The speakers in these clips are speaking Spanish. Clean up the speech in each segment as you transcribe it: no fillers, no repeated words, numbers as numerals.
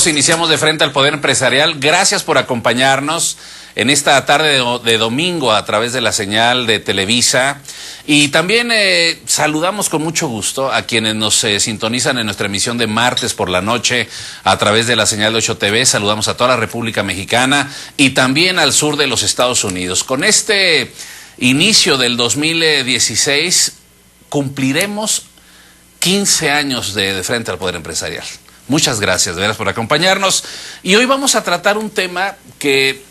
Iniciamos de frente al Poder Empresarial. Gracias por acompañarnos en esta tarde de domingo a través de la señal de Televisa. Y también saludamos con mucho gusto a quienes nos sintonizan en nuestra emisión de martes por la noche a través de la señal de 8 TV. Saludamos a toda la República Mexicana y también al sur de los Estados Unidos. Con este inicio del 2016 cumpliremos 15 años de frente al Poder Empresarial. Muchas gracias, de veras, por acompañarnos. Y hoy vamos a tratar un tema que,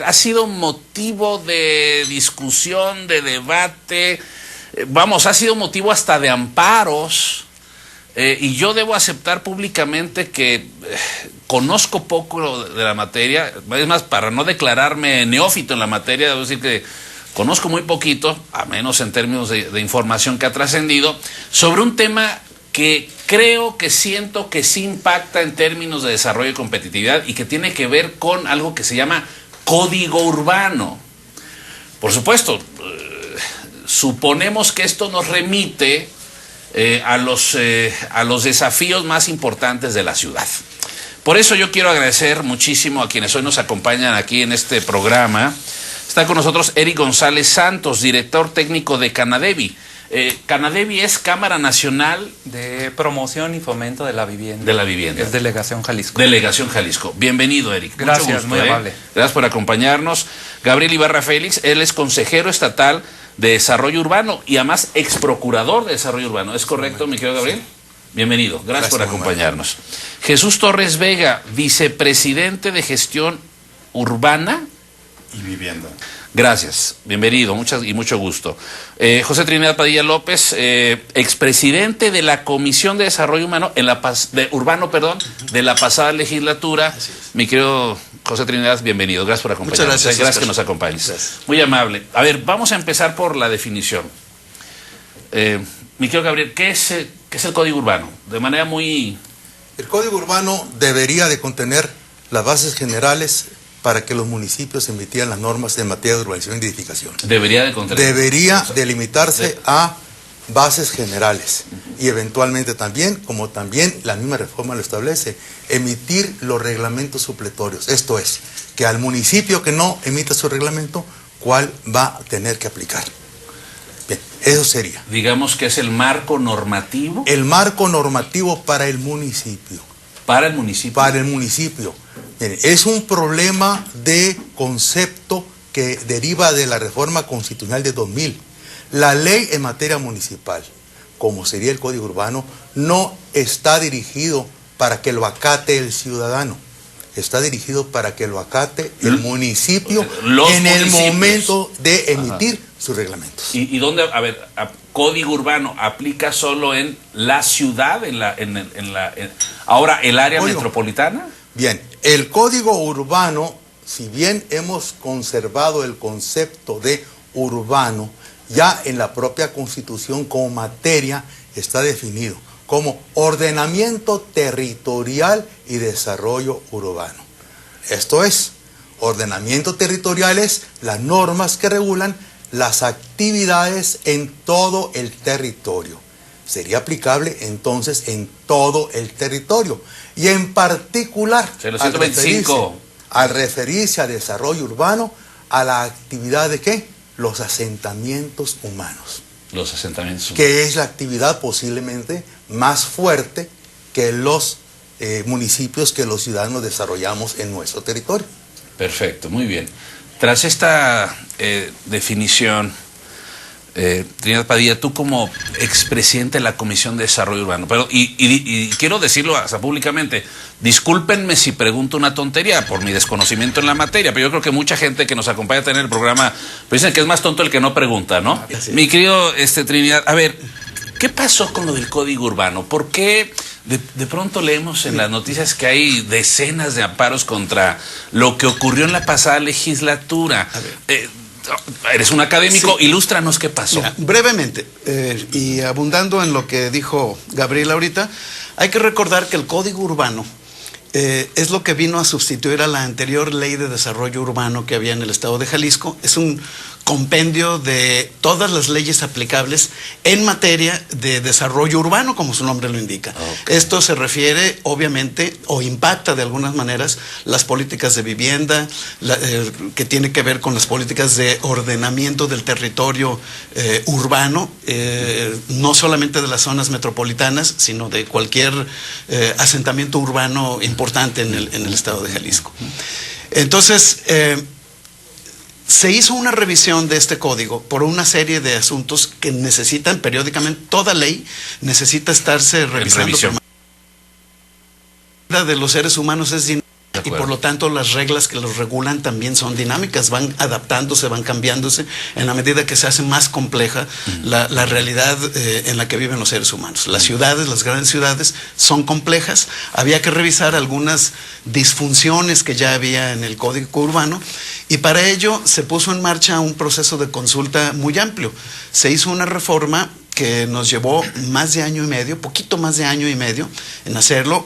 ha sido motivo de discusión, de debate, ha sido motivo hasta de amparos. Y yo debo aceptar públicamente que conozco poco de la materia. Es más, para no declararme neófito en la materia, debo decir que conozco muy poquito, a menos en términos de información que ha trascendido, sobre un tema que siento que sí impacta en términos de desarrollo y competitividad y que tiene que ver con algo que se llama código urbano. Por supuesto, suponemos que esto nos remite a los desafíos más importantes de la ciudad. Por eso yo quiero agradecer muchísimo a quienes hoy nos acompañan aquí en este programa. Está con nosotros Eric González Santos, director técnico de Canadevi. Canadevi es Cámara Nacional de Promoción y Fomento de la Vivienda. De la Vivienda. Es Delegación Jalisco. Delegación Jalisco. Bienvenido, Eric. Gracias, mucho gusto, muy amable. Gracias por acompañarnos. Gabriel Ibarra Félix, él es consejero estatal de Desarrollo Urbano y además ex procurador de Desarrollo Urbano. ¿Es correcto, mi querido Gabriel? Sí. Bienvenido. Gracias por acompañarnos. Jesús Torres Vega, vicepresidente de Gestión Urbana y Vivienda. Gracias, bienvenido, mucho gusto. José Trinidad Padilla López, expresidente de la Comisión de Desarrollo Urbano de la pasada legislatura. Mi querido José Trinidad, bienvenido, gracias por acompañarnos. Muchas gracias. Gracias que nos acompañes. Gracias. Muy amable. A ver, vamos a empezar por la definición. Mi querido Gabriel, ¿qué es el Código Urbano? De manera muy... El Código Urbano debería de contener las bases generales para que los municipios emitieran las normas en materia de urbanización y edificación. Debería de contener. Debería de limitarse a bases generales y eventualmente también, como también la misma reforma lo establece, emitir los reglamentos supletorios. Esto es, que al municipio que no emita su reglamento, ¿cuál va a tener que aplicar? Bien, eso sería. Digamos que es el marco normativo. El marco normativo para el municipio. Para el municipio. Para el municipio. Miren, es un problema de concepto que deriva de la reforma constitucional de 2000. La ley en materia municipal, como sería el Código Urbano, no está dirigido para que lo acate el ciudadano. Está dirigido para que lo acate el municipio en el momento de emitir sus reglamentos. ¿Y dónde, Código Urbano aplica solo en la ciudad, ahora el área metropolitana? Bien, el Código Urbano, si bien hemos conservado el concepto de urbano, ya en la propia Constitución como materia está definido como ordenamiento territorial y desarrollo urbano. Esto es, ordenamiento territorial es las normas que regulan las actividades en todo el territorio. Sería aplicable entonces en todo el territorio y en particular al referirse a desarrollo urbano a la actividad de ¿qué? Los asentamientos humanos. Los asentamientos humanos. Que es la actividad posiblemente más fuerte que los municipios que los ciudadanos desarrollamos en nuestro territorio. Perfecto, muy bien. Tras esta definición, Trinidad Padilla, tú como expresidente de la Comisión de Desarrollo Urbano, y quiero decirlo hasta públicamente, discúlpenme si pregunto una tontería por mi desconocimiento en la materia, pero yo creo que mucha gente que nos acompaña a tener el programa, pues dicen que es más tonto el que no pregunta, ¿no? Sí. Mi querido Trinidad, a ver, ¿qué pasó con lo del Código Urbano? ¿Por qué de pronto leemos en las noticias que hay decenas de amparos contra lo que ocurrió en la pasada legislatura? Eres un académico, sí. Ilústranos qué pasó. Mira, brevemente, y abundando en lo que dijo Gabriel ahorita, hay que recordar que el Código Urbano es lo que vino a sustituir a la anterior Ley de Desarrollo Urbano que había en el estado de Jalisco. Es un compendio de todas las leyes aplicables en materia de desarrollo urbano, como su nombre lo indica. Okay. Esto se refiere, obviamente, o impacta de algunas maneras las políticas de vivienda, que tiene que ver con las políticas de ordenamiento del territorio urbano, no solamente de las zonas metropolitanas, sino de cualquier asentamiento urbano importante en el estado de Jalisco. Entonces, se hizo una revisión de este código por una serie de asuntos que necesitan periódicamente, toda ley necesita estarse revisando. La de los seres humanos es dinámica y por lo tanto las reglas que los regulan también son dinámicas, van adaptándose, van cambiándose en la medida que se hace más compleja la realidad en la que viven los seres humanos. Las ciudades, las grandes ciudades son complejas, había que revisar algunas disfunciones que ya había en el código urbano y para ello se puso en marcha un proceso de consulta muy amplio. Se hizo una reforma que nos llevó más de año y medio, poquito más de año y medio en hacerlo,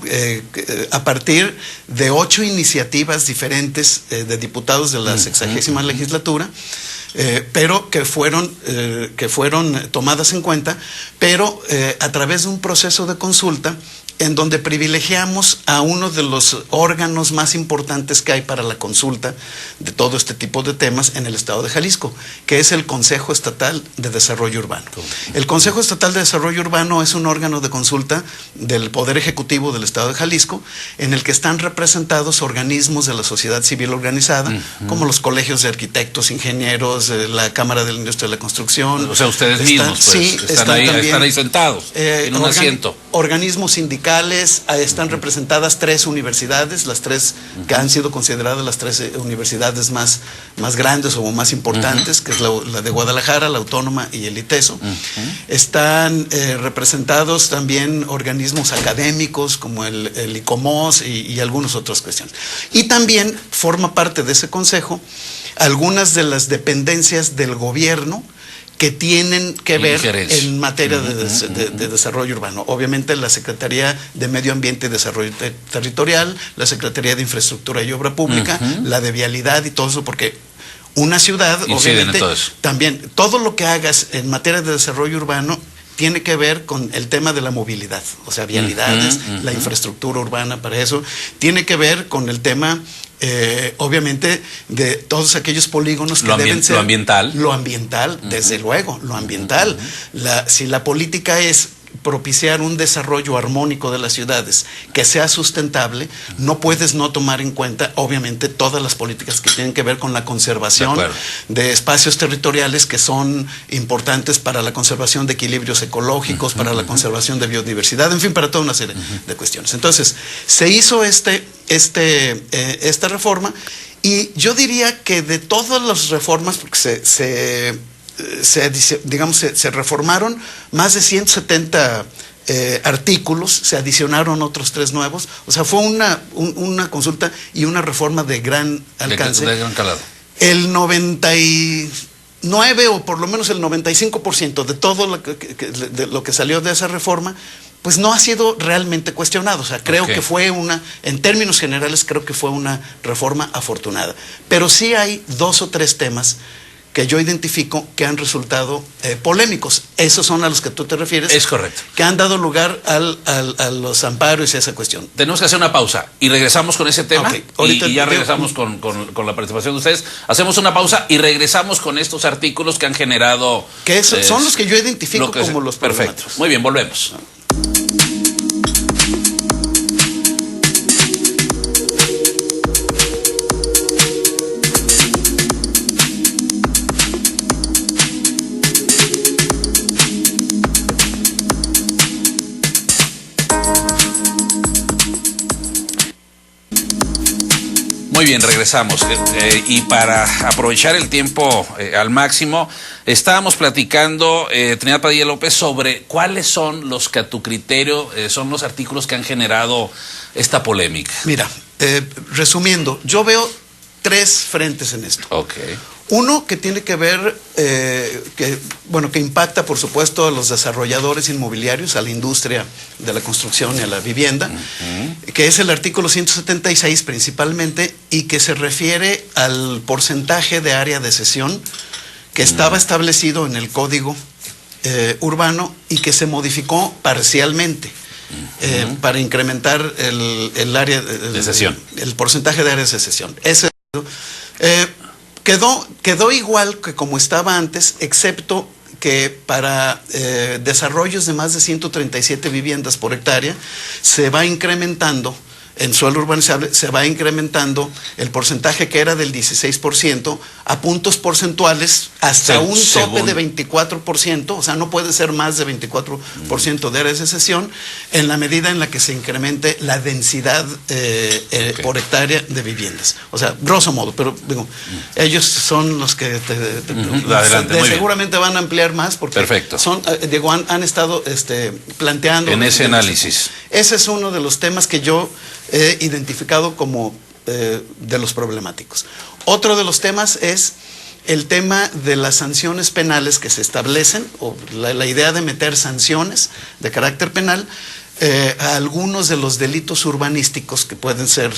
a partir de 8 iniciativas diferentes de diputados de la 60ª legislatura, pero que fueron tomadas en cuenta, pero a través de un proceso de consulta en donde privilegiamos a uno de los órganos más importantes que hay para la consulta de todo este tipo de temas en el estado de Jalisco, que es el Consejo Estatal de Desarrollo Urbano. El Consejo Estatal de Desarrollo Urbano es un órgano de consulta del Poder Ejecutivo del estado de Jalisco, en el que están representados organismos de la sociedad civil organizada, como los colegios de arquitectos, ingenieros, la Cámara de la Industria de la Construcción. O sea, ustedes mismos, pues, sí, están ahí sentados, en un asiento. Organismos sindicales, están representadas 3 universidades, las 3 que han sido consideradas las 3 universidades más grandes o más importantes, que es la de Guadalajara, la Autónoma y el ITESO. Están representados también organismos académicos como el ICOMOS y algunas otras cuestiones. Y también forma parte de ese consejo algunas de las dependencias del gobierno que tienen que ver en materia de desarrollo urbano. Obviamente la Secretaría de Medio Ambiente y Desarrollo Territorial, la Secretaría de Infraestructura y Obra Pública, la de Vialidad y todo eso, porque una ciudad, obviamente, también todo lo que hagas en materia de desarrollo urbano tiene que ver con el tema de la movilidad, o sea, vialidades, la infraestructura urbana para eso, tiene que ver con el tema obviamente de todos aquellos polígonos que deben ser... Lo ambiental, desde luego, lo ambiental. Si la política es propiciar un desarrollo armónico de las ciudades que sea sustentable, no puedes no tomar en cuenta, obviamente, todas las políticas que tienen que ver con la conservación de espacios territoriales que son importantes para la conservación de equilibrios ecológicos, para la conservación de biodiversidad, en fin, para toda una serie de cuestiones. Entonces, se hizo esta reforma y yo diría que de todas las reformas, porque se reformaron más de 170 artículos, se adicionaron otros 3 nuevos, o sea, fue una consulta y una reforma de gran alcance. De gran calado. El 99 o por lo menos el 95% de todo lo que salió de esa reforma, pues no ha sido realmente cuestionado. O sea, creo que fue en términos generales, creo que fue una reforma afortunada. Pero sí hay 2 o 3 temas que yo identifico que han resultado polémicos. Esos son a los que tú te refieres. Es correcto. Que han dado lugar a los amparos y a esa cuestión. Tenemos que hacer una pausa y regresamos con ese tema. Ahorita y ya regresamos con la participación de ustedes. Hacemos una pausa y regresamos con estos artículos que han generado... Que son los que yo identifico como los perfecto. problemáticos. Muy bien, volvemos. Muy bien, regresamos. Y para aprovechar el tiempo al máximo, estábamos platicando, Trinidad Padilla López, sobre cuáles son los que a tu criterio son los artículos que han generado esta polémica. Mira, resumiendo, yo veo 3 frentes en esto. Uno que tiene que ver, que impacta por supuesto a los desarrolladores inmobiliarios, a la industria de la construcción y a la vivienda, que es el artículo 176 principalmente, y que se refiere al porcentaje de área de cesión que estaba establecido en el Código Urbano y que se modificó parcialmente para incrementar el área de cesión, el porcentaje de áreas de cesión. Ese quedó igual que como estaba antes, excepto que para desarrollos de más de 137 viviendas por hectárea se va incrementando, en suelo urbanizable, se va incrementando el porcentaje que era del 16% a puntos porcentuales hasta un tope de 24%, o sea, no puede ser más de 24% de áreas de cesión, en la medida en la que se incremente la densidad por hectárea de viviendas. O sea, grosso modo, pero digo, ellos son los que adelante, seguramente van a ampliar más porque perfecto. Diego, han estado planteando en ese análisis. Ese es uno de los temas que yo he identificado como de los problemáticos. Otro de los temas es el tema de las sanciones penales que se establecen, o la idea de meter sanciones de carácter penal a algunos de los delitos urbanísticos que pueden ser,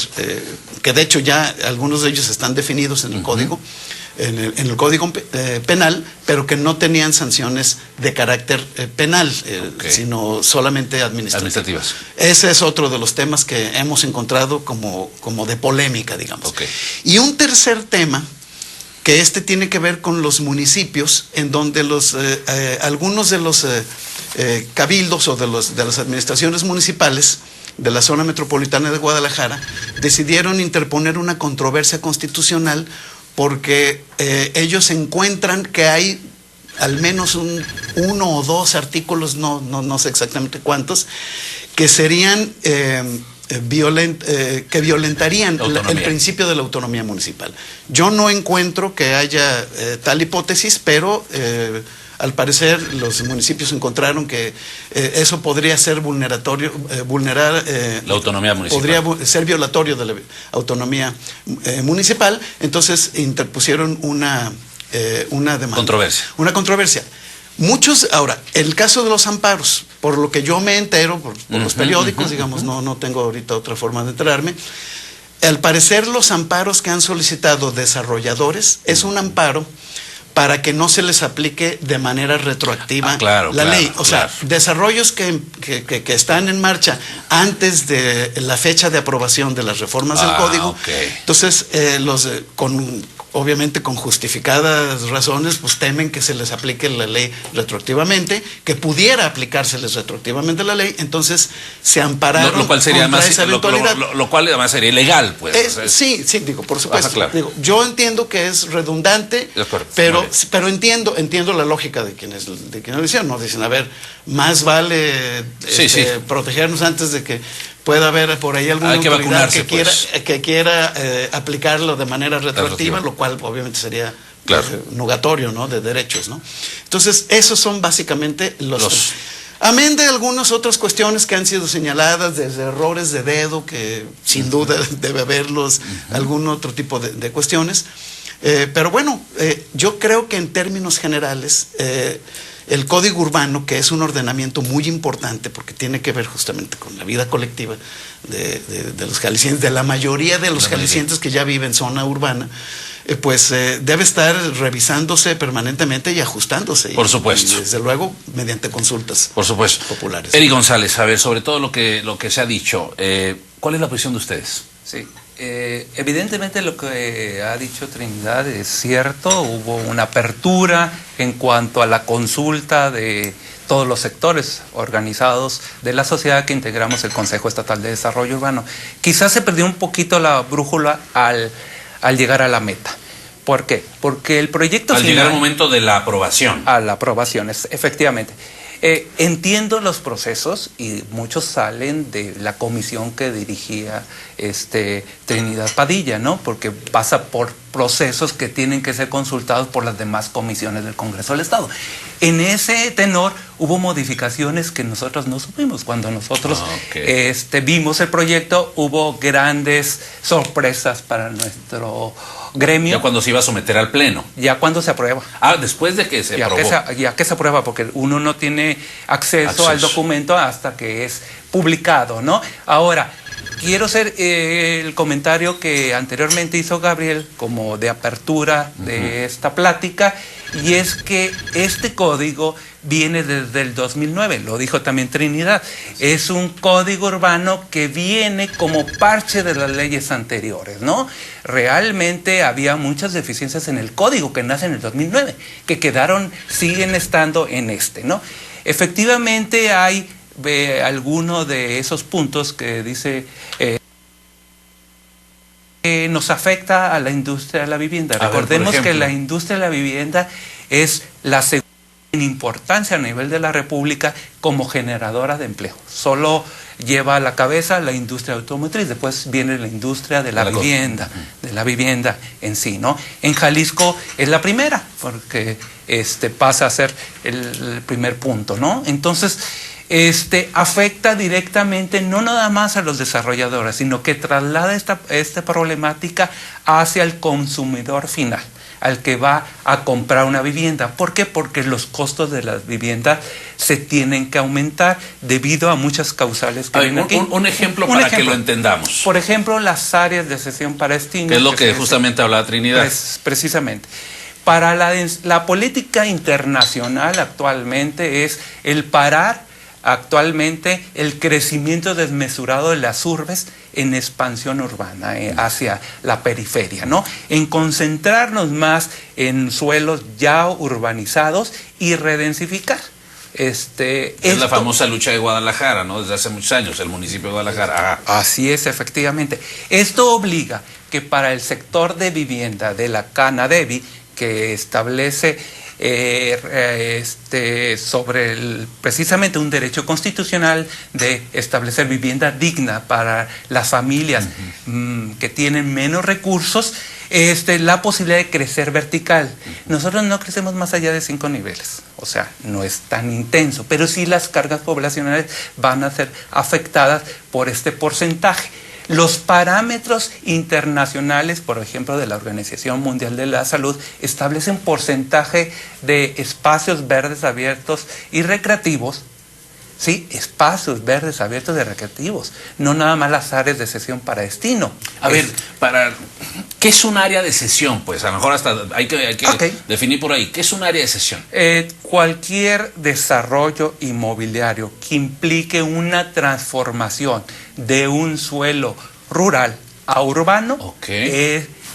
que de hecho ya algunos de ellos están definidos en el código, en el Código Penal, pero que no tenían sanciones de carácter penal, sino solamente administrativas. Ese es otro de los temas que hemos encontrado como de polémica, digamos. Y un tercer tema, que tiene que ver con los municipios, en donde algunos de los cabildos o de las administraciones municipales de la zona metropolitana de Guadalajara decidieron interponer una controversia constitucional porque ellos encuentran que hay al menos uno o dos artículos, no sé exactamente cuántos, que serían que violentarían el principio de la autonomía municipal. Yo no encuentro que haya tal hipótesis, pero al parecer los municipios encontraron que eso podría ser vulnerar la autonomía municipal. Podría ser violatorio de la autonomía municipal, entonces interpusieron una demanda. Una controversia. Ahora, el caso de los amparos, por lo que yo me entero, por los periódicos, digamos, no tengo ahorita otra forma de enterarme, al parecer los amparos que han solicitado desarrolladores es un amparo para que no se les aplique de manera retroactiva la ley. O sea, desarrollos que están en marcha antes de la fecha de aprobación de las reformas del código. Entonces, obviamente con justificadas razones, pues temen que se les aplique la ley retroactivamente, que pudiera aplicárseles retroactivamente la ley, entonces se ampararon lo cual sería contra más, esa eventualidad. Lo cual además sería ilegal, pues. Sí, digo, por supuesto. Digo, yo entiendo que es redundante, pero entiendo la lógica de quienes lo hicieron, ¿no? Dicen, a ver, más vale protegernos antes de que pueda haber por ahí alguna autoridad que quiera aplicarlo de manera retroactiva, lo cual obviamente sería nugatorio, ¿no? De derechos, ¿no? Entonces, esos son básicamente los amén de algunas otras cuestiones que han sido señaladas, desde errores de dedo, que sin duda debe haberlos, algún otro tipo de cuestiones. Pero bueno, yo creo que en términos generales, el Código Urbano, que es un ordenamiento muy importante porque tiene que ver justamente con la vida colectiva de los jaliscienses, de la mayoría de los jaliscienses que ya viven en zona urbana, pues debe estar revisándose permanentemente y ajustándose. Por supuesto. Y desde luego mediante consultas populares. Eric González, a ver, sobre todo lo que se ha dicho, ¿cuál es la posición de ustedes? Sí. Evidentemente lo que ha dicho Trinidad es cierto, hubo una apertura en cuanto a la consulta de todos los sectores organizados de la sociedad que integramos el Consejo Estatal de Desarrollo Urbano. Quizás se perdió un poquito la brújula al llegar a la meta. ¿Por qué? Porque el proyecto final, llegar al momento de la aprobación. A la aprobación, efectivamente. Entiendo los procesos y muchos salen de la comisión que dirigía Trinidad Padilla, ¿no? Porque pasa por procesos que tienen que ser consultados por las demás comisiones del Congreso del Estado. En ese tenor hubo modificaciones que nosotros no supimos. Cuando nosotros vimos el proyecto, hubo grandes sorpresas para nuestro gremio. Ya cuando se iba a someter al pleno. Ya cuando se aprueba. Después de que se aprobó. Ya que se aprueba, porque uno no tiene acceso al documento hasta que es publicado, ¿no? Ahora, quiero hacer el comentario que anteriormente hizo Gabriel como de apertura de esta plática, y es que este código viene desde el 2009, lo dijo también Trinidad. Es un código urbano que viene como parche de las leyes anteriores, ¿no? Realmente había muchas deficiencias en el código que nace en el 2009, que siguen estando en este, ¿no? Efectivamente hay alguno de esos puntos que dice nos afecta a la industria de la vivienda. Recordemos que la industria de la vivienda es la segunda en importancia a nivel de la República como generadora de empleo. Solo lleva a la cabeza la industria automotriz, después viene la industria de la vivienda en sí, ¿no? En Jalisco es la primera, porque pasa a ser el primer punto, ¿no? Entonces, afecta directamente no nada más a los desarrolladores, sino que traslada esta problemática hacia el consumidor final, al que va a comprar una vivienda. ¿Por qué? Porque los costos de las viviendas se tienen que aumentar debido a muchas causales que vienen aquí. Un ejemplo para que lo entendamos. Por ejemplo, las áreas de cesión para destino. Que es lo que justamente hablaba Trinidad. Precisamente. Para la política internacional actualmente es el parar actualmente el crecimiento desmesurado de las urbes en expansión urbana hacia la periferia, ¿no? En concentrarnos más en suelos ya urbanizados y redensificar. Es la famosa lucha de Guadalajara, ¿no? Desde hace muchos años, el municipio de Guadalajara. Así es, efectivamente. Esto obliga que para el sector de vivienda de la Canadevi, que establece sobre precisamente un derecho constitucional de establecer vivienda digna para las familias que tienen menos recursos, la posibilidad de crecer vertical. Nosotros no crecemos más allá de 5 niveles, o sea, no es tan intenso, pero sí las cargas poblacionales van a ser afectadas por este porcentaje. Los parámetros internacionales, por ejemplo, de la Organización Mundial de la Salud, establecen porcentaje de espacios verdes abiertos y recreativos, ¿sí? Espacios verdes abiertos y recreativos, no nada más las áreas de cesión para destino. A ver, ¿qué es un área de cesión? Pues a lo mejor hasta hay que definir por ahí. ¿Qué es un área de cesión? Cualquier desarrollo inmobiliario que implique una transformación de un suelo rural a urbano,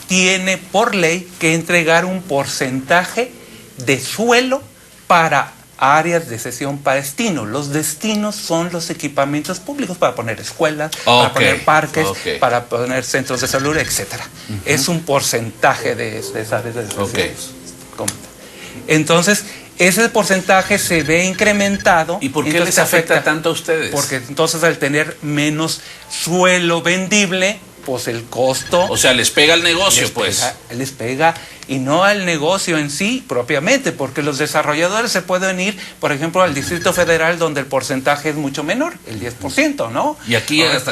tiene por ley que entregar un porcentaje de suelo para áreas de cesión para destino. Los destinos son los equipamientos públicos para poner escuelas, para poner parques, para poner centros de salud, etcétera. Es un porcentaje de esas áreas de cesión. Entonces, ese porcentaje se ve incrementado. ¿Y por qué les afecta tanto a ustedes? Porque entonces al tener menos suelo vendible, pues el costo... O sea, les pega al negocio, les pega, y no al negocio en sí propiamente, porque los desarrolladores se pueden ir, por ejemplo, al Distrito Federal, donde el porcentaje es mucho menor, el 10%, ¿no? Y aquí es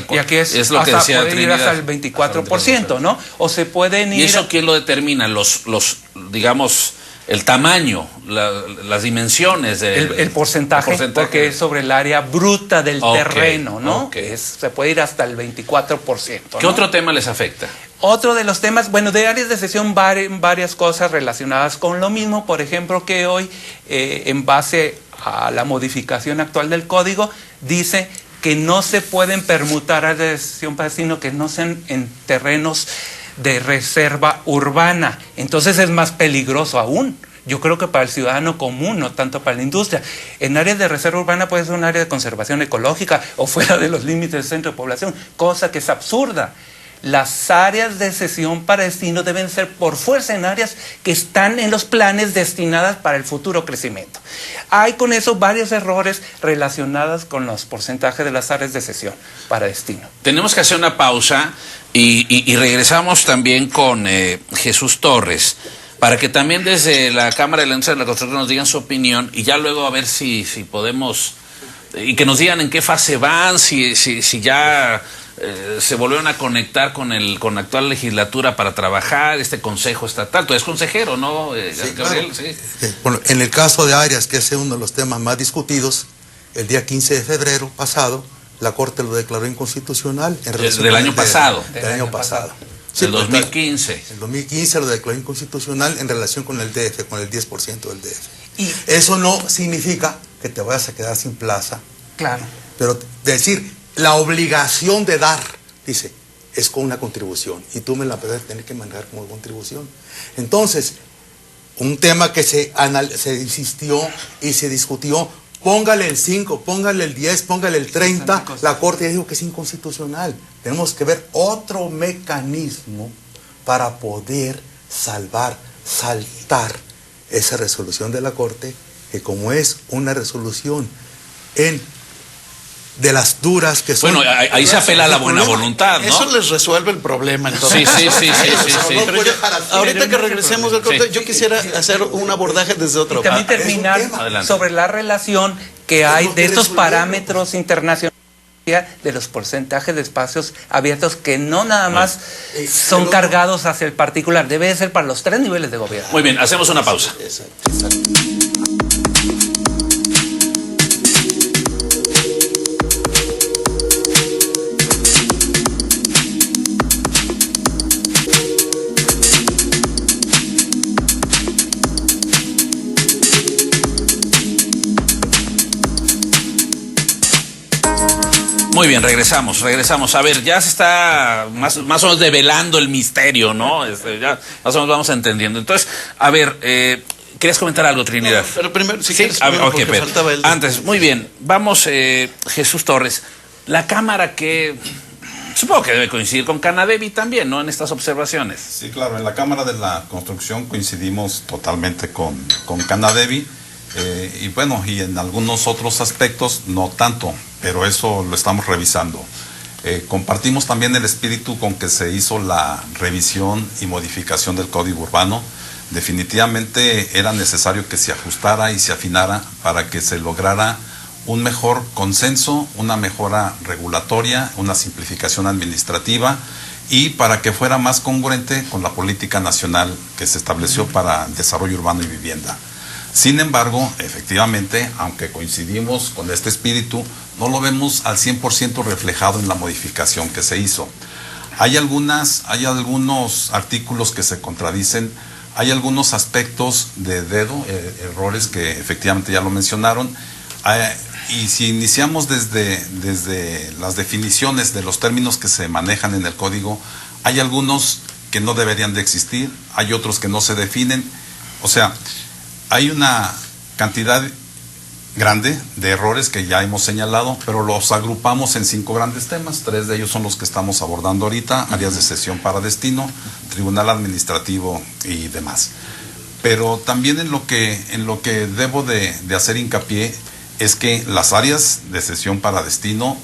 lo que decía puede ir hasta el 24%, ¿no? O se pueden ir... ¿Y eso quién lo determina? Los digamos... El tamaño, las dimensiones el porcentaje, porque es sobre el área bruta del terreno, ¿no? Se puede ir hasta el 24%. ¿Qué otro tema les afecta? Otro de los temas, bueno, de áreas de cesión, varias cosas relacionadas con lo mismo. Por ejemplo, que hoy, en base a la modificación actual del código, dice que no se pueden permutar áreas de cesión para destino que no sean en terrenos de reserva urbana. Entonces es más peligroso aún. Yo creo que para el ciudadano común, no tanto para la industria. En áreas de reserva urbana puede ser un área de conservación ecológica o fuera de los límites del centro de población, cosa que es absurda. Las áreas de cesión para destino deben ser por fuerza en áreas que están en los planes destinadas para el futuro crecimiento. Hay con eso varios errores relacionados con los porcentajes de las áreas de cesión para destino. Tenemos que hacer una pausa y regresamos también con Jesús Torres, para que también desde la Cámara de la Industria de la Construcción nos digan su opinión y ya luego a ver si podemos, y que nos digan en qué fase van, si ya se volvieron a conectar con la actual legislatura para trabajar este Consejo Estatal. Tú eres consejero, ¿no, Gabriel? Claro. Sí. Bueno, en el caso de áreas, que es uno de los temas más discutidos, el día 15 de febrero pasado la Corte lo declaró inconstitucional en relación del con año el DF. pasado. Del año pasado. El pues, 2015. El 2015 lo declaró inconstitucional en relación con el DF, con el 10% del DF. Y Eso no significa que te vayas a quedar sin plaza, claro, pero decir, la obligación de dar, dice, es con una contribución, y tú me la vas a tener que mandar como contribución. Entonces, un tema que se insistió y se discutió, póngale el 5, póngale el 10, póngale el 30, la Corte ya dijo que es inconstitucional. Tenemos que ver otro mecanismo para poder saltar esa resolución de la Corte, que como es una resolución de las duras que son... Bueno, ahí se apela a la buena voluntad, ¿no? Eso les resuelve el problema, entonces. Sí. Pero ahorita que regresemos del corte, yo quisiera hacer un abordaje desde otro. y también es un terminar tema. Adelante. sobre la relación que hay Tenemos de que estos resolverlo. parámetros internacionales de los porcentajes de espacios abiertos que no nada más son otro- cargados hacia el particular, debe de ser para los 3 niveles de gobierno. Muy bien, hacemos una pausa. Exacto. Muy bien, regresamos. A ver, ya se está más o menos develando el misterio, ¿no? Ya más o menos vamos entendiendo. Entonces, a ver, ¿querías comentar algo, Trinidad? Pero primero, si Sí, quieres, a ver, primero, ok, porque pero faltaba el... antes, muy bien, vamos, Jesús Torres, la Cámara que supongo que debe coincidir con Canadevi también, ¿no? En estas observaciones. Sí, claro, en la Cámara de la Construcción coincidimos totalmente con Canadevi, y bueno, y en algunos otros aspectos no tanto, pero eso lo estamos revisando. Compartimos también el espíritu con que se hizo la revisión y modificación del Código Urbano. Definitivamente era necesario que se ajustara y se afinara para que se lograra un mejor consenso, una mejora regulatoria, una simplificación administrativa y para que fuera más congruente con la política nacional que se estableció para el desarrollo urbano y vivienda. Sin embargo, efectivamente, aunque coincidimos con este espíritu, no lo vemos al 100% reflejado en la modificación que se hizo. Hay algunos artículos que se contradicen, hay algunos aspectos de dedo, errores que efectivamente ya lo mencionaron, y si iniciamos desde las definiciones de los términos que se manejan en el código, hay algunos que no deberían de existir, hay otros que no se definen, o sea, hay una cantidad grande de errores que ya hemos señalado, pero los agrupamos en 5 grandes temas. 3 de ellos son los que estamos abordando ahorita: áreas de cesión para destino, tribunal administrativo y demás. Pero también en lo que debo de hacer hincapié es que las áreas de cesión para destino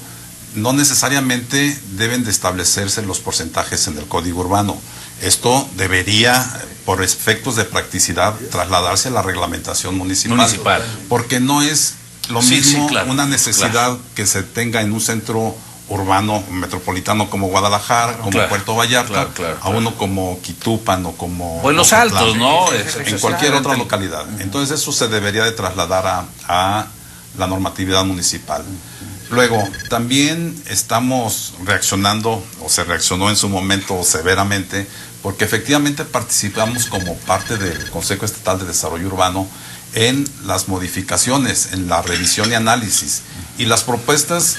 no necesariamente deben de establecerse los porcentajes en el Código Urbano. Esto debería, por efectos de practicidad, trasladarse a la reglamentación municipal. Porque no es lo mismo claro, una necesidad que se tenga en un centro urbano metropolitano como Guadalajara, como Puerto Vallarta, a uno como Quitupan o como... O en Los Ocotlán, Altos, ¿no? En cualquier otra localidad. Entonces eso se debería de trasladar a la normatividad municipal. Luego, también estamos reaccionando, o se reaccionó en su momento severamente, porque efectivamente participamos como parte del Consejo Estatal de Desarrollo Urbano en las modificaciones, en la revisión y análisis. Y las propuestas,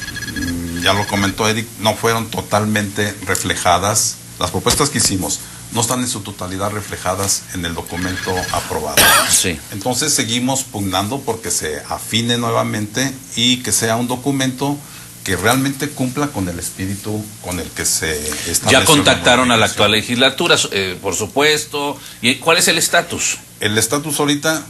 ya lo comentó Eric, no fueron totalmente reflejadas. Las propuestas que hicimos no están en su totalidad reflejadas en el documento aprobado. Sí. Entonces seguimos pugnando porque se afine nuevamente y que sea un documento que realmente cumpla con el espíritu con el que se estableció. Ya contactaron a la modificación. actual legislatura, por supuesto. ¿Y cuál es el estatus? El estatus ahorita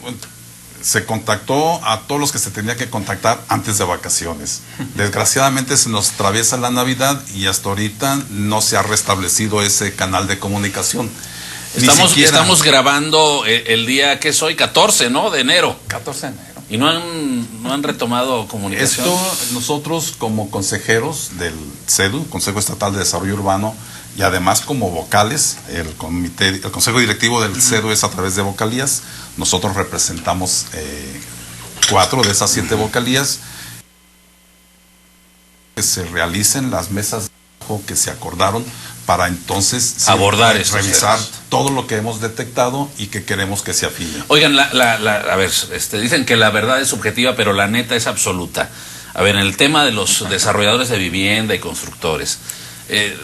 se contactó a todos los que se tenía que contactar antes de vacaciones. Desgraciadamente se nos atraviesa la Navidad y hasta ahorita no se ha restablecido ese canal de comunicación. Estamos grabando el día que es hoy, 14, ¿no? De enero. 14 de enero. Y no han retomado comunicación. Esto nosotros como consejeros del CEDU, Consejo Estatal de Desarrollo Urbano, y además como vocales, el Consejo Directivo del CEDU es a través de vocalías. Nosotros representamos 4 de esas 7 vocalías. que se realicen las mesas de trabajo que se acordaron para entonces abordar estos revisar temas. todo lo que hemos detectado y que queremos que se afine. Oigan, a ver, dicen que la verdad es subjetiva, pero la neta es absoluta. A ver, en el tema de los desarrolladores de vivienda y constructores,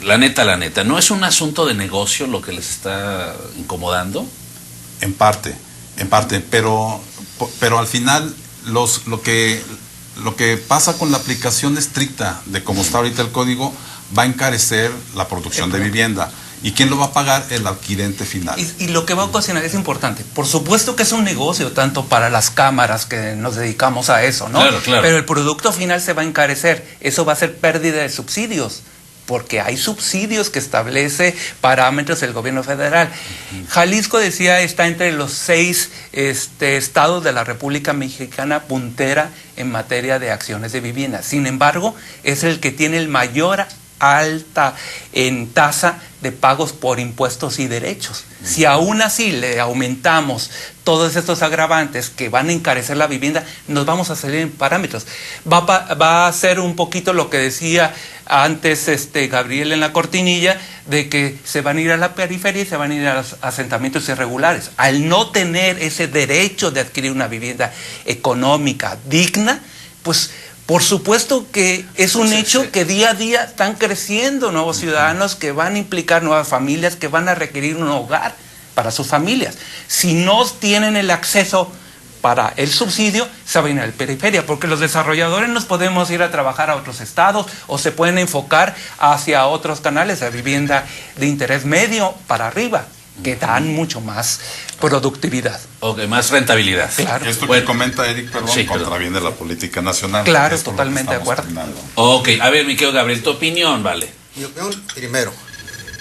la neta, ¿no es un asunto de negocio lo que les está incomodando? En parte, pero al final lo que pasa con la aplicación estricta de cómo está ahorita el código va a encarecer la producción de vivienda. ¿Y quién lo va a pagar? El adquirente final. Y lo que va a ocasionar es importante. Por supuesto que es un negocio, tanto para las cámaras que nos dedicamos a eso, ¿no? Claro. Pero el producto final se va a encarecer. Eso va a ser pérdida de subsidios, porque hay subsidios que establece parámetros del gobierno federal. Jalisco, decía, está entre los 6 estados de la República Mexicana puntera en materia de acciones de vivienda. Sin embargo, es el que tiene el mayor alta en tasa de pagos por impuestos y derechos. Si aún así le aumentamos todos estos agravantes que van a encarecer la vivienda, nos vamos a salir en parámetros. Va a ser un poquito lo que decía antes Gabriel en la cortinilla, de que se van a ir a la periferia y se van a ir a los asentamientos irregulares. Al no tener ese derecho de adquirir una vivienda económica digna, pues por supuesto que es un hecho que día a día están creciendo nuevos ciudadanos que van a implicar nuevas familias, que van a requerir un hogar para sus familias. Si no tienen el acceso para el subsidio, se van a ir a la periferia, porque los desarrolladores nos podemos ir a trabajar a otros estados o se pueden enfocar hacia otros canales de vivienda de interés medio para arriba, que dan mucho más productividad. Ok, más rentabilidad. Claro. Esto Bueno, que comenta Eric, sí, contraviene la política nacional. Claro, Esto es lo que totalmente de estamos acuerdo. opinando. Ok, a ver, mi querido Gabriel, tu opinión, vale. Mi opinión, primero,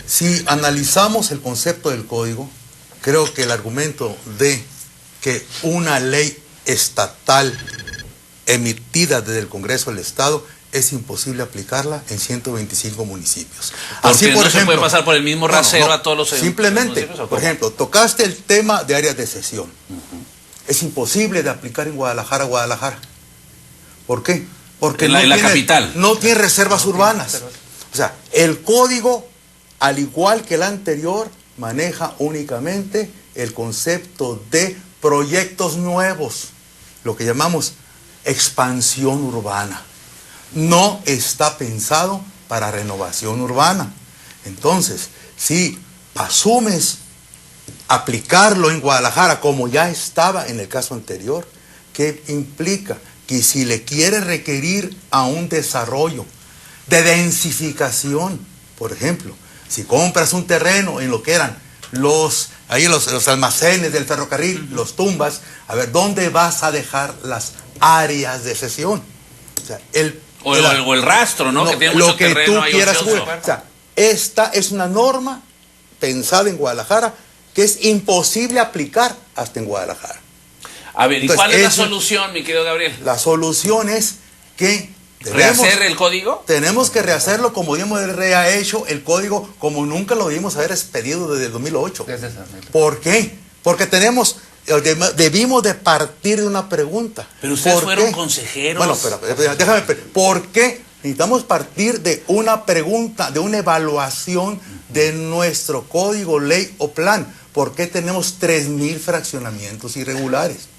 si analizamos el concepto del código, creo que el argumento de que una ley estatal emitida desde el Congreso del Estado es imposible aplicarla en 125 municipios. Así, por ejemplo, se puede pasar por el mismo rasero a todos los simplemente, municipios, por ejemplo, tocaste el tema de áreas de cesión. Es imposible de aplicar en Guadalajara. ¿Por qué? Porque en la capital. No tiene reservas urbanas. O sea, el código, al igual que el anterior, maneja únicamente el concepto de proyectos nuevos, lo que llamamos expansión urbana. No está pensado para renovación urbana. Entonces, si asumes aplicarlo en Guadalajara como ya estaba en el caso anterior, ¿qué implica? Que si le quieres requerir a un desarrollo de densificación, por ejemplo, si compras un terreno en lo que eran los almacenes del ferrocarril, los tumbas, a ver, ¿dónde vas a dejar las áreas de cesión? O sea, o el rastro, ¿no? Que tiene mucho lo que terreno tú ahí quieras. ocioso. O sea, esta es una norma pensada en Guadalajara que es imposible aplicar hasta en Guadalajara. A ver, ¿y Entonces, cuál es la solución, mi querido Gabriel? La solución es que ¿rehacer el código? Tenemos que rehacerlo como debimos haber rehecho el código, como nunca lo debimos haber expedido desde el 2008. ¿Por qué? Porque debimos de partir de una pregunta. Pero ustedes ¿Por fueron qué? consejeros. Bueno, pero déjame, ¿por qué? Necesitamos partir de una pregunta, de una evaluación de nuestro código, ley o plan. ¿Por qué tenemos 3,000 fraccionamientos irregulares?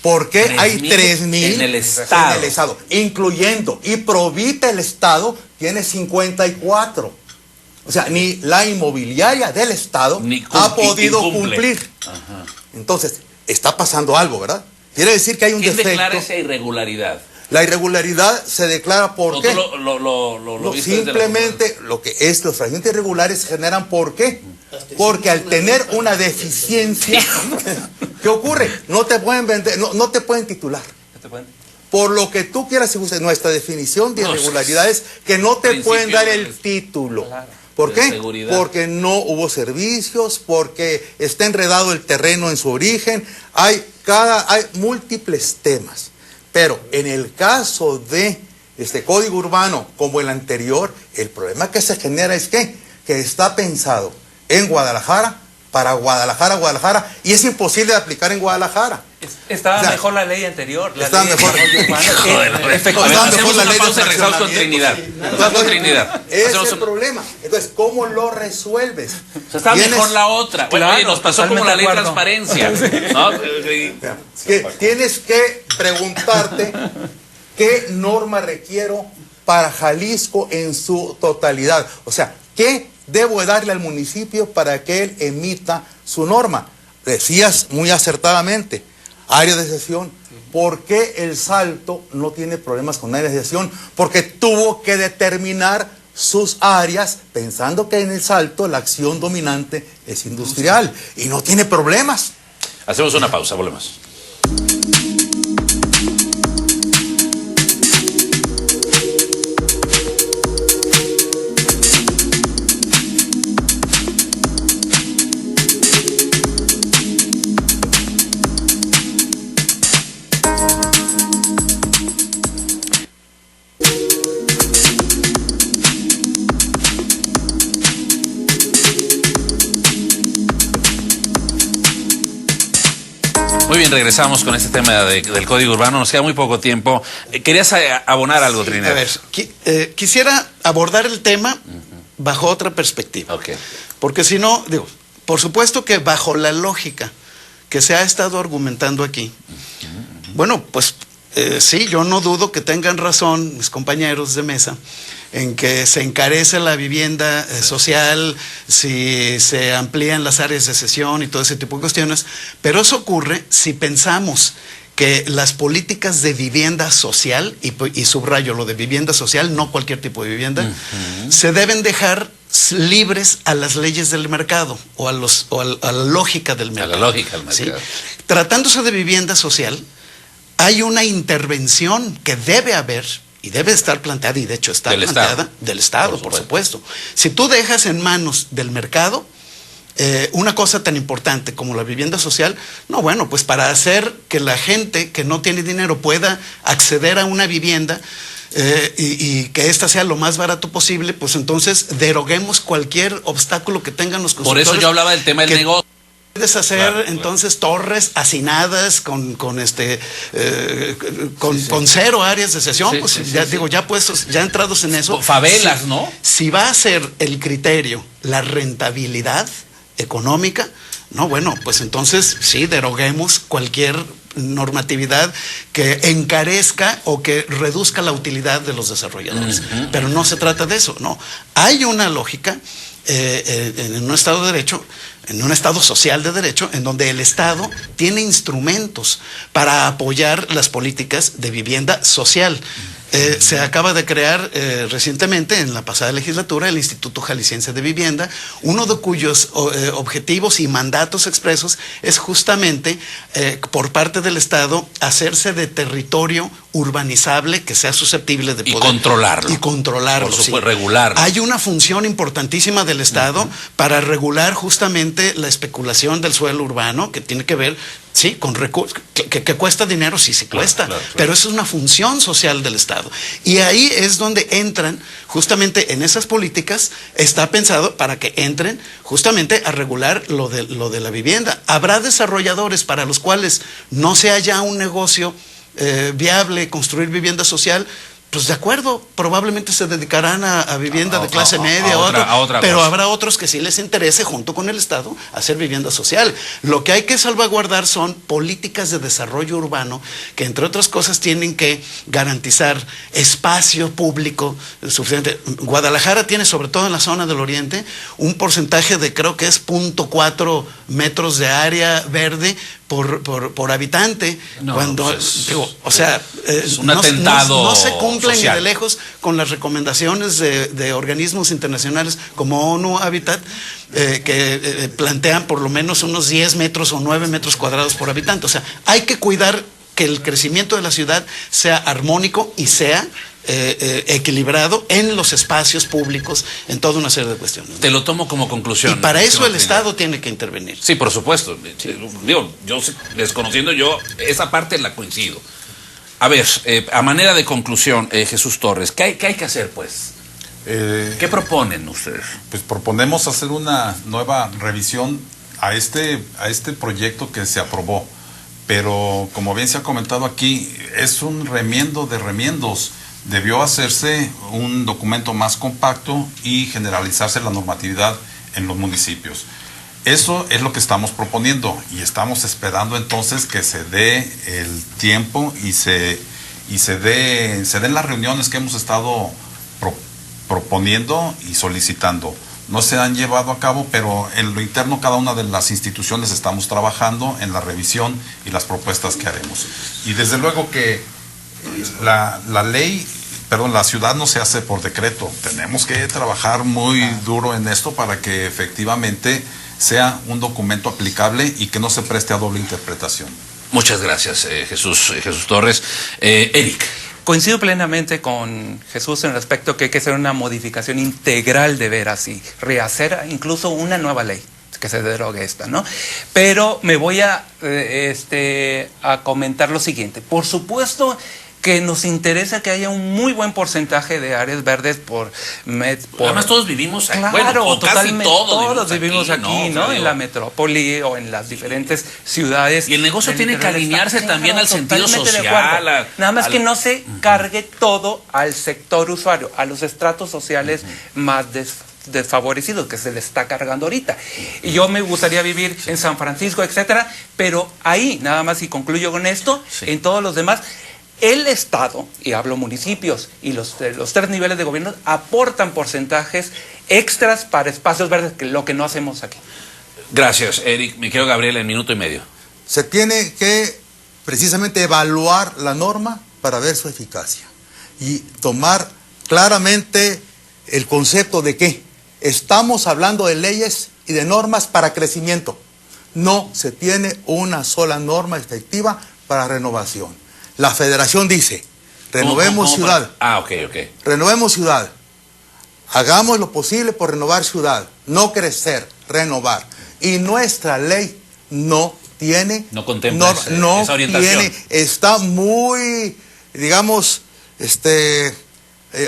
¿Por qué hay 3,000 en el Estado? Incluyendo, y Provita el Estado tiene 54. O sea, ni la inmobiliaria del Estado ha podido cumplir. Ajá. Entonces, está pasando algo, ¿verdad? Quiere decir que hay un defecto. ¿Quién declara esa irregularidad? La irregularidad se declara ¿por qué? Lo viste simplemente lo que es los fragmentos irregulares se generan ¿por qué? Porque al tener una deficiencia, ¿qué ocurre? No te pueden vender, no te pueden titular. Por lo que tú quieras, nuestra definición de irregularidad es que no te pueden dar el título. ¿Por qué? Porque no hubo servicios, porque está enredado el terreno en su origen, hay múltiples temas. Pero en el caso de este código urbano como el anterior, el problema que se genera es que está pensado en Guadalajara, para Guadalajara, y es imposible de aplicar en Guadalajara. Estaba O sea, mejor la ley anterior. estaba mejor. Hacemos una pausa y regresamos con Trinidad. Vamos con Trinidad. Ese es Hacemos el problema. Entonces, ¿cómo lo resuelves? O sea, está Tienes- mejor la otra. Bueno, Claro, oye, nos pasó como la ley de totalmente de transparencia. ¿No? Que tienes que preguntarte qué norma requiero para Jalisco en su totalidad. O sea, ¿qué debo darle al municipio para que él emita su norma? Decías muy acertadamente, área de sesión. ¿Por qué el Salto no tiene problemas con área de sesión? Porque tuvo que determinar sus áreas pensando que en el Salto la acción dominante es industrial y no tiene problemas. Hacemos una pausa, volvemos. Muy bien, regresamos con este tema del Código Urbano. Nos queda muy poco tiempo. ¿Querías abonar algo, Trinidad? A ver, quisiera abordar el tema bajo otra perspectiva. Ok. Porque si no, digo, por supuesto que bajo la lógica que se ha estado argumentando aquí, bueno, pues sí, yo no dudo que tengan razón mis compañeros de mesa en que se encarece la vivienda social, si se amplían las áreas de sesión y todo ese tipo de cuestiones, pero eso ocurre si pensamos que las políticas de vivienda social, y subrayo lo de vivienda social, no cualquier tipo de vivienda, se deben dejar libres a las leyes del mercado o a la lógica del mercado. A la lógica del mercado. ¿Sí? Tratándose de vivienda social, hay una intervención que debe haber y debe estar planteada, y de hecho está planteada, del Estado, por supuesto. Si tú dejas en manos del mercado una cosa tan importante como la vivienda social, no, bueno, pues para hacer que la gente que no tiene dinero pueda acceder a una vivienda y que ésta sea lo más barato posible, pues entonces deroguemos cualquier obstáculo que tengan los constructores. Por eso yo hablaba del tema del negocio. Puedes hacer entonces torres hacinadas con cero áreas de sesión, Sí, pues sí, ya sí, digo, ya puestos, ya entrados en eso. Favelas, ¿no? Si va a ser el criterio la rentabilidad económica, no, bueno, pues entonces sí, deroguemos cualquier normatividad que encarezca o que reduzca la utilidad de los desarrolladores. Pero no se trata de eso, no. Hay una lógica en un Estado de Derecho, en un Estado social de derecho, en donde el Estado tiene instrumentos para apoyar las políticas de vivienda social. Se acaba de crear recientemente, en la pasada legislatura, el Instituto Jalisciense de Vivienda, uno de cuyos objetivos y mandatos expresos es justamente, por parte del Estado, hacerse de territorio urbanizable que sea susceptible de poder... controlarlo. Y controlarlo, por supuesto, regularlo. Hay una función importantísima del Estado para regular justamente la especulación del suelo urbano, que tiene que ver... Sí, con recursos, que cuesta dinero, sí cuesta, claro. Pero eso es una función social del Estado. Y ahí es donde entran, justamente en esas políticas, está pensado para que entren justamente a regular lo de la vivienda. Habrá desarrolladores para los cuales no sea ya un negocio viable construir vivienda social. Pues de acuerdo, probablemente se dedicarán a vivienda de clase media a otra pero cosa. habrá otros que sí les interese, junto con el Estado, hacer vivienda social. Lo que hay que salvaguardar son políticas de desarrollo urbano que, entre otras cosas, tienen que garantizar espacio público suficiente. Guadalajara tiene, sobre todo en la zona del oriente, un porcentaje de, creo que es 0.4 metros de área verde por habitante. No, cuando pues digo, o sea, es un atentado no se cumplen social. ni de lejos con las recomendaciones de organismos internacionales como ONU Habitat, que plantean por lo menos unos 10 metros o 9 metros cuadrados por habitante. O sea, hay que cuidar que el crecimiento de la ciudad sea armónico y sea equilibrado en los espacios públicos, en toda una serie de cuestiones. Te lo tomo como conclusión. Y para eso el Estado tiene que intervenir. Sí, por supuesto. Digo, yo desconociendo yo, esa parte la coincido. A ver, a manera de conclusión, Jesús Torres, ¿qué hay que hacer, pues? ¿Qué proponen ustedes? Pues proponemos hacer una nueva revisión a este proyecto que se aprobó, pero como bien se ha comentado aquí, es un remiendo de remiendos. Debió hacerse un documento más compacto y generalizarse la normatividad en los municipios. Eso es lo que estamos proponiendo y estamos esperando entonces que se dé el tiempo y se den las reuniones que hemos estado proponiendo y solicitando. No se han llevado a cabo, pero en lo interno cada una de las instituciones estamos trabajando en la revisión y las propuestas que haremos. Y desde luego que la ciudad no se hace por decreto. Tenemos que trabajar muy duro en esto para que efectivamente sea un documento aplicable y que no se preste a doble interpretación. Muchas gracias, Jesús Torres. Eric. Coincido plenamente con Jesús en el aspecto que hay que hacer una modificación integral de veras y rehacer incluso una nueva ley, que se derogue esta, ¿no? Pero me voy a comentar lo siguiente. Por supuesto que nos interesa que haya un muy buen porcentaje de áreas verdes Además todos vivimos aquí. Claro, bueno, totalmente, todos vivimos aquí, ¿no? Claro. En la metrópoli o en las diferentes ciudades. Y el negocio tiene que alinearse también al sentido social. Nada más que no se cargue todo al sector usuario, a los estratos sociales más desfavorecidos que se le está cargando ahorita. Y yo me gustaría vivir en San Francisco, etcétera, pero ahí, nada más y concluyo con esto, en todos los demás, el Estado, y hablo municipios, y los tres niveles de gobierno aportan porcentajes extras para espacios verdes, que lo que no hacemos aquí. Gracias, Eric. Me quedo Gabriel en minuto y medio. Se tiene que precisamente evaluar la norma para ver su eficacia y tomar claramente el concepto de que estamos hablando de leyes y de normas para crecimiento. No se tiene una sola norma efectiva para renovación. La federación dice, renovemos ciudad. Ok. Renovemos ciudad. Hagamos lo posible por renovar ciudad, no crecer, renovar. Y nuestra ley no tiene... No contempla esa orientación. Está muy, digamos,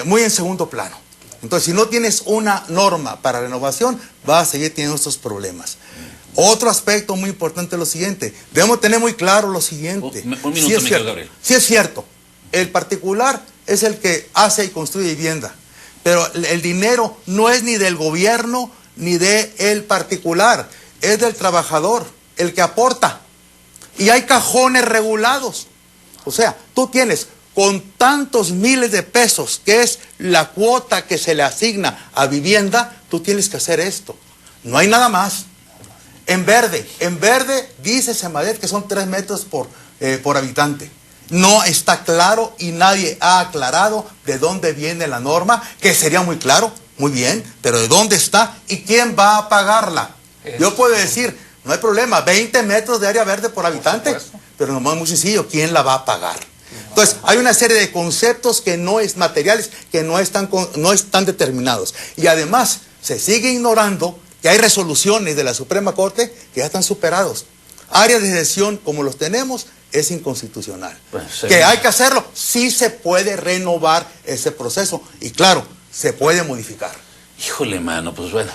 muy en segundo plano. Entonces, si no tienes una norma para renovación, vas a seguir teniendo estos problemas. Otro aspecto muy importante es lo siguiente. Debemos tener muy claro lo siguiente. Un minuto, Gabriel. Sí es cierto. El particular es el que hace y construye vivienda. Pero el dinero no es ni del gobierno ni del particular. Es del trabajador, el que aporta. Y hay cajones regulados. O sea, tú tienes con tantos miles de pesos, que es la cuota que se le asigna a vivienda, tú tienes que hacer esto. No hay nada más. En verde dice Semadet que son 3 metros por habitante. No está claro y nadie ha aclarado de dónde viene la norma, que sería muy claro, muy bien, pero de dónde está y quién va a pagarla. Yo puedo decir, no hay problema, 20 metros de área verde por habitante, pero nomás muy sencillo, ¿quién la va a pagar? Entonces, hay una serie de conceptos que no es materiales, que no están determinados. Y además, se sigue ignorando que hay resoluciones de la Suprema Corte que ya están superados. Áreas de gestión como los tenemos es inconstitucional. ¿Que hay que hacerlo? Sí se puede renovar ese proceso y claro, se puede modificar. Híjole, mano, pues bueno,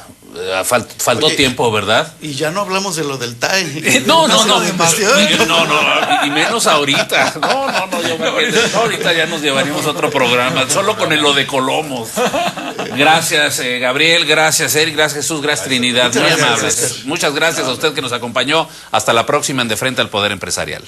faltó tiempo, ¿verdad? Y ya no hablamos de lo del TAI. No, y menos ahorita. Ahorita ya nos llevaríamos a otro programa, solo con lo de Colomos. Gracias, Gabriel, gracias, Eric, gracias, Jesús, gracias, Trinidad, muy amables. Muchas gracias a usted que nos acompañó. Hasta la próxima en De Frente al Poder Empresarial.